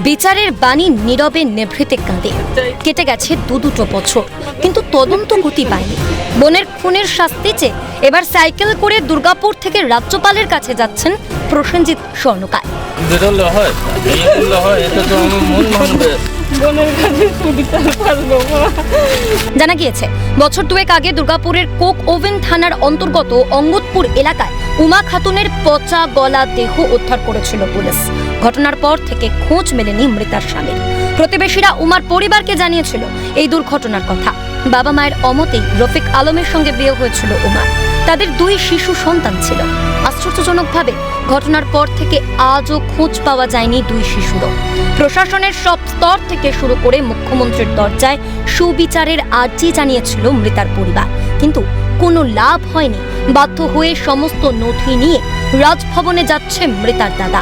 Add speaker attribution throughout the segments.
Speaker 1: বিচারের বাণী নীরবে নেভৃতে কাঁদে। কেটে গেছে দুটো বছর, কিন্তু তদন্ত গতি পায়নি। বোনের খুনের শাস্তি চেয়ে এবার সাইকেল করে দুর্গাপুর থেকে রাজ্যপালের কাছে যাচ্ছেন প্রসেনজিৎ স্বর্ণকার। জানা গিয়েছে, বছর দুয়েক আগে দুর্গাপুরের কোক ওভেন থানার অন্তর্গত অঙ্গদপুর এলাকায় উমা খাতুনের পচা গলা দেহ উদ্ধার করেছিল পুলিশ। ঘটনার পর থেকে খোঁজ মেলেনি মৃতার স্বামীর। প্রতিবেশীরা উমার পরিবারকে জানিয়েছিল এই দুর্ঘটনার কথা। বাবা মায়ের অমতেই রফিক আলমের সঙ্গে বিয়ে হয়েছিল উমার। তাদের 2 শিশু সন্তান ছিল। আশ্চর্যজনকভাবে ঘটনার পর থেকে আজও খোঁজ পাওয়া যায়নি 2 শিশুরও। প্রশাসনের সব স্তর থেকে শুরু করে মুখ্যমন্ত্রীর দরজায় সুবিচারের আর্জি জানিয়েছিল মৃতার পরিবার, কিন্তু কোনো লাভ হয়নি। বাধ্য হয়ে সমস্ত নথি নিয়ে রাজভবনে যাচ্ছে মৃতার দাদা।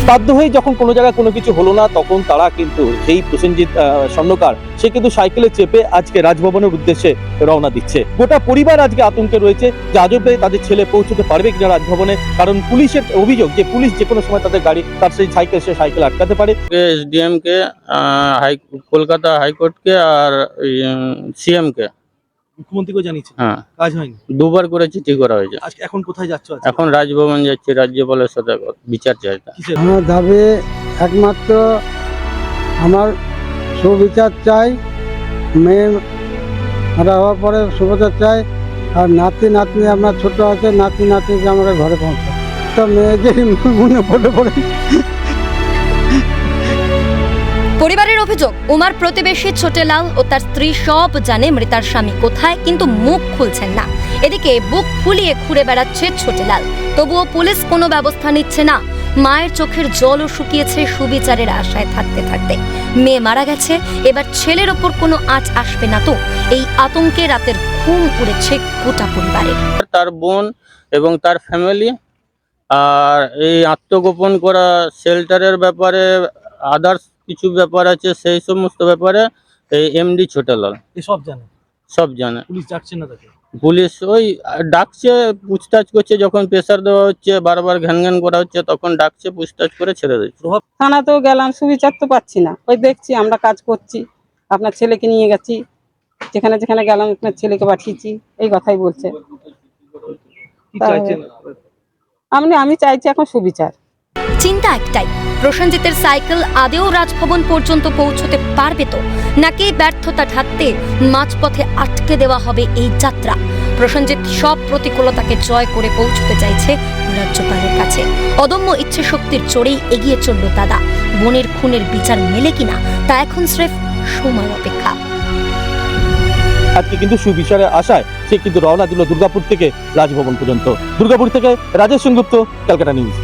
Speaker 2: বাধ্য হয়ে যখন কোনো জায়গায় কোনো কিছু হলো না, তখন তারা কিন্তু সেই প্রসেনজিৎ স্বর্ণকার সে কিন্তু সাইকেলে চেপে আজকে রাজভবনের উদ্দেশ্যে রওনা দিচ্ছে। গোটা পরিবার আজকে আতঙ্কে রয়েছে যে আজও তাদের ছেলে পৌঁছতে পারবে কিনা রাজভবনে, কারণ পুলিশের অভিযোগ যে পুলিশ যে কোনো সময় তাদের গাড়ি তার সেই সাইকেল আটকাতে পারে।
Speaker 3: এসডিএম কে, কলকাতা হাইকোর্টকে আর সিএম কে,
Speaker 2: মুখ্যমন্ত্রীকে জানিয়েছে,
Speaker 3: হ্যাঁ
Speaker 2: কাজ হয়নি।
Speaker 3: 2 বার করে চিঠি করা হয়েছে।
Speaker 2: আজকে এখন কোথায় যাচ্ছ?
Speaker 3: এখন রাজভবন যাচ্ছে, রাজ্যপালের সাথে বিচার চাইতে।
Speaker 4: আমার দাবি একমাত্র আমার সুবিচার চাই, মেয়ে মারা হওয়ার পরে সুবিচার চাই। আর নাতনি আমার ছোট আছে, নাতিকে আমাকে ঘরে পৌঁছায়। তো মেয়েকে মনে পড়ে
Speaker 1: পরিবারের অভিযোগ, উমার প্রতিবেশী ছোটেলাল ও তার স্ত্রী সব জানে মৃতার স্বামী কোথায়, কিন্তু মুখ খুলছেন না। এদিকে বুক ফুলিয়ে ঘুরে বেড়াচ্ছে ছোটেলাল, তবুও পুলিশ কোনো ব্যবস্থা নিচ্ছে না। মায়ের চোখের জলও শুকিয়েছে সুবিচারের আশায় থাকতে থাকতে। মেয়ে মারা গেছে, এবার ছেলের ওপর কোনো আঁচ আসবে না তো? এই আতঙ্কে রাতের ঘুম উড়েছে গোটা পরিবারের।
Speaker 3: তার বোন এবং তার ফ্যামিলি, আর এই আত্মগোপন করা শেল্টারের ব্যাপারে আদার্স কিছু ব্যাপার আছে, সেই সমস্ত ব্যাপারে এই এমডি ছোটেলাল সব জানে।
Speaker 2: পুলিশ ডাকছে না তাকে?
Speaker 3: পুলিশ ওই ডাকছে, পুছতাছ করছে, যখন প্রেসার দেওয়া হচ্ছে, বারবার ঘ্যান করা হচ্ছে, তখন ডাকছে, পুছতাছ করে ছেড়ে দিচ্ছে।
Speaker 5: থানাতেও গেলাম, সুবিচার তো পাচ্ছি না। ওই দেখছি আমরা কাজ করছি, আপনার ছেলেকে নিয়ে গেছি, যেখানে যেখানে গেলাম আপনার ছেলেকে পাঠিয়েছি, এই কথাই বলছে। আমি চাইছি এখন সুবিচার।
Speaker 1: চিন্তা একটাই, প্রসেনজিতের সাইকেল আদেও রাজভবন পর্যন্ত পৌঁছতে পারবে তো, নাকি ব্যর্থতা ঢাকতে মাঝপথে আটকে দেওয়া হবে এই যাত্রা? প্রসেনজিৎ সব প্রতিকূলতাকে জয় করে পৌঁছতে চাইছে রাজ্যপালের কাছে। অদম্য ইচ্ছে শক্তির জোরেই এগিয়ে চলল দাদা। বোনের খুনের বিচার মেলে কিনা তা এখন স্রেফ সময় অপেক্ষা।
Speaker 2: আজকে কিন্তু সুবিচারের আশায় সে কিন্তু রওনা দিল দুর্গাপুর থেকে রাজভবন পর্যন্ত। দুর্গাপুর থেকে রাজেশ সেনগুপ্ত, ক্যালকাটা নিউজ।